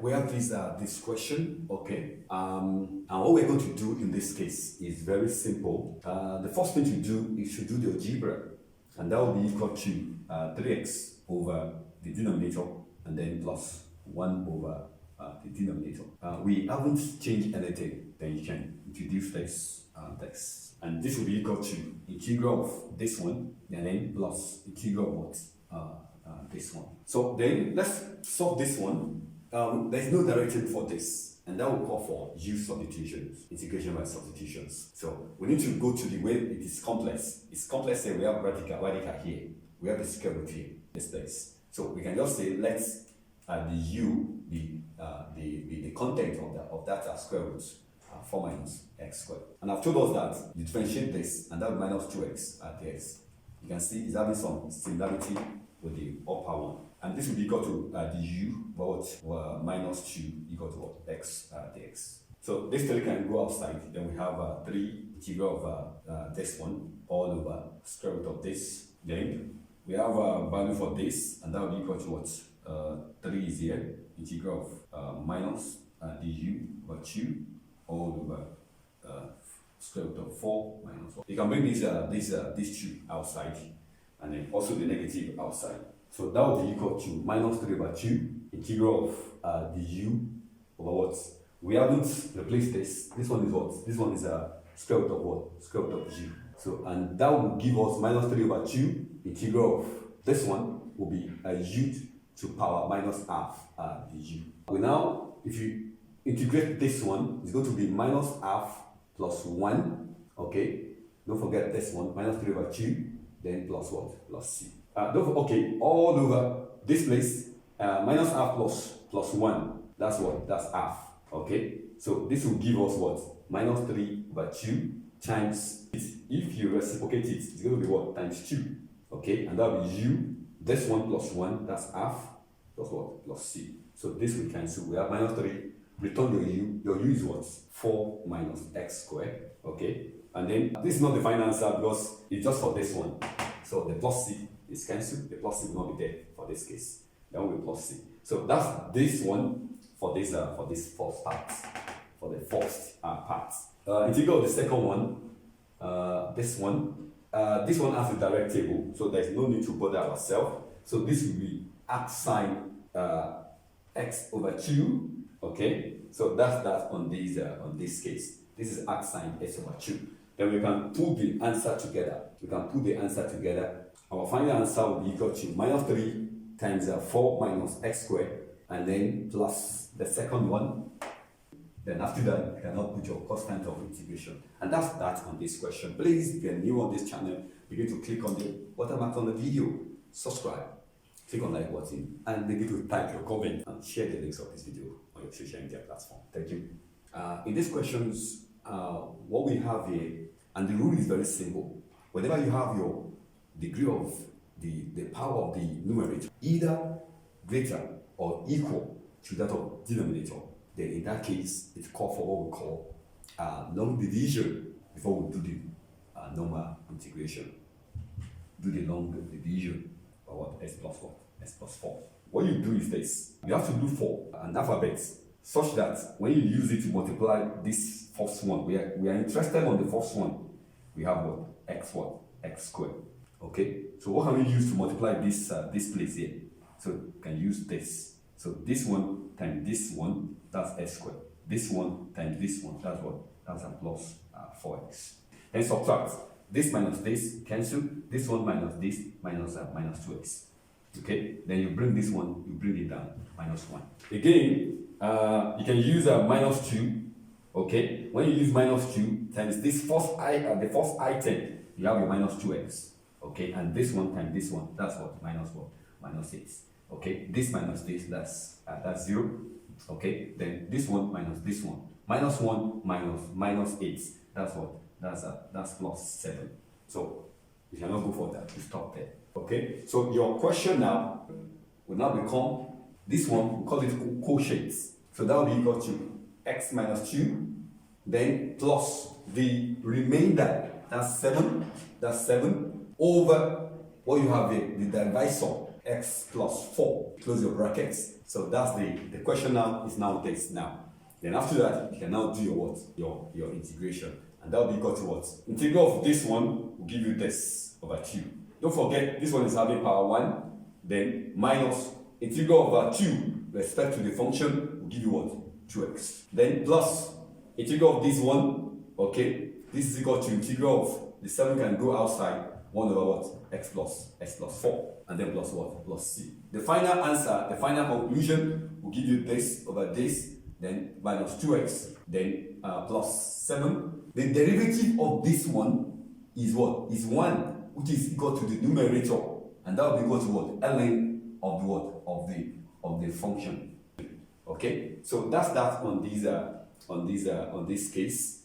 we have this question, okay? And what we're going to do in this case is very simple. The first thing to do is to do the algebra, and that will be equal to 3x over the denominator, and then plus 1 over the denominator. We haven't changed anything. Then you can introduce this, and this will be equal to integral of this one, and then plus integral of what? This one. So then let's solve this one. There's no direction for this, and that will call for U-substitutions, integration by substitutions. So we need to go to the way it is complex. It's complex here. We have radical here. We have the square root here, this place. So we can just say let's the U be the content of that square root, 4 minus x squared. And I've told us that you differentiate this, and that will minus 2x at this. You can see it's having some similarity with the upper one. And this will be equal to the U, but minus 2 equal to what? X dx. So this 3 can go outside. Then we have 3 integral of this one all over square root of this. Then we have a value for this, and that will be equal to what? 3 is here. Integral of minus du over 2 all over square root of 4 minus 1. You can bring these 2 outside, and then also the negative outside. So that will be equal to minus 3 over 2 integral of du over what? We haven't replaced this. This one is what? This one is a square root of what? Square root of u. So, and that will give us minus 3 over 2 integral of this one will be a u to power minus half du. We now, if you integrate this one, it's going to be minus half plus 1. Okay, don't forget this one, minus 3 over 2, then plus what? Plus c. Okay, all over this place, minus half plus 1, that's what? That's half. Okay, so this will give us what? Minus 3 over 2 times it. If you reciprocate it, it's going to be what? Times 2. Okay, and that will be u. This one plus 1, that's half, plus what? Plus c. So this we cancel. We have minus 3. Return your u. Your u is what? 4 minus x squared. Okay, and then this is not the final answer because it's just for this one. So the plus c is cancelled. The plus c will not be there for this case. That will be plus c. So that's this one for this first part. For the first part. Integral of the second one. This one has a direct table, so there's no need to bother ourselves. So this will be arc sine x over 2. Okay, so that's that on this case. This is arc sine x over 2. Then we can put the answer together. Our final answer will be equal to minus 3 times 4 minus x squared, and then plus the second one. Then after that, you cannot put your constant of integration. And that's that on this question. Please, if you're new on this channel, begin to click on the watermark on the video, subscribe, click on like button, and begin to type your comment and share the links of this video on your social media platform. Thank you. In these questions, what we have here, and the rule is very simple. Whenever you have your degree of the power of the numerator either greater or equal to that of denominator, then in that case, it's called for what we call long division before we do the normal integration. Do the long division by what? S plus what? S plus 4. What you do is this. You have to do for an alphabet such that when you use it to multiply this first one, we are interested on the first one. We have what? X squared. Okay? So what can we use to multiply this place here? So you can use this. So this one times this one, that's x squared. This one times this one, that's what? That's a plus 4x. Then subtract. This minus this, cancel. This one minus this, minus 2x. Okay? Then you bring this one, you bring it down, minus 1. Again, you can use minus 2. Okay? When you use minus 2 times this first the first item, you have your minus 2x. Okay? And this one times this one, that's what? Minus what? Minus 6. Okay, this minus this, that's 0. Okay, then this one minus this one, minus 1 minus 8, that's what? That's plus 7. So you cannot go for that. You stop there. Okay, so your question now will now become this one. We call it quotients. So that will be equal to x minus 2, then plus the remainder. That's 7. That's 7 over what you have here, the divisor. x plus 4. Close your brackets. So that's the question now is now this now. Then after that, you can now do your what? Your integration. And that will be equal to what? Integral of this one will give you this over 2. Don't forget, this one is having power 1. Then minus integral over 2 with respect to the function will give you what? 2x. Then plus integral of this one, okay? This is equal to integral of the 7 can go outside 1 over what? X plus 4. And then plus what? Plus c. The final answer, the final conclusion will give you this over this, then minus 2x, then plus 7. The derivative of this one is what? Is 1, which is equal to the numerator. And that will be equal to what? ln of the what? Of the function. Okay? So that's that on this case.